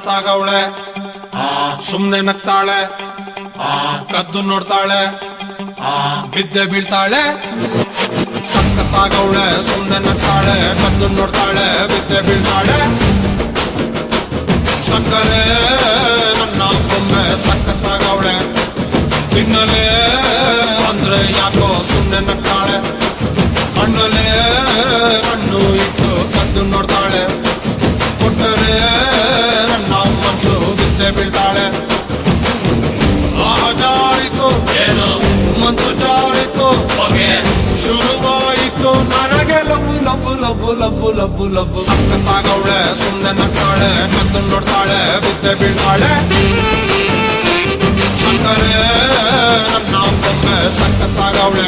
ಸಖತ್ತಾಗವಳೆ ಸುಮ್ನೆ ನಗ್ತಾಳೆ ಕದ್ದು ನೋಡ್ತಾಳೆ ಬಿದ್ದೆ ಬೀಳ್ತಾಳೆ ಸಖತ್ತಾಗವಳೆ ಸುಮ್ನೆ ನಗ್ತಾಳೆ ಕದ್ದು ನೋಡ್ತಾಳೆ ಬಿದ್ದೆ ಬೀಳ್ತಾಳೆ ಸಕ್ಕರೆ ನನ್ನ ಬೊಮ್ಮೆ ಸಖತ್ತಾಗವಳೆ ತಿನ್ನಲೇ ಅಂದ್ರೆ ಯಾಕೋ ಸುಮ್ನೆ ನಗ್ತಾಳೆ ಹಣ್ಣಲೆ ಹಣ್ಣು ಇಟ್ಟು ಕದ್ದು ನೋಡ್ತಾಳೆ ಕೊಟ್ಟರೆ ನನ್ನ ಮನ್ಸು ಬಿದ್ದೆ ಬೀಳ್ತಾಳೆ ಜಾರಿತು ಏನು ಮನ್ಸು ಜಾರಿತು ಶುರುವಾಯಿತು ನನಗೆ love love love love love love ಸಖತ್ತಾಗವಳೆ ಸುಮ್ಮನೆ ನಗ್ತಾಳೆ ಕದ್ದು ನೋಡ್ತಾಳೆ ಬಿದ್ದೆ ಬೀಳ್ತಾಳೆ ಸಕ್ಕರೆ ನನ್ನ ಬೊಮ್ಮೆ ಸಖತ್ತಾಗವಳೆ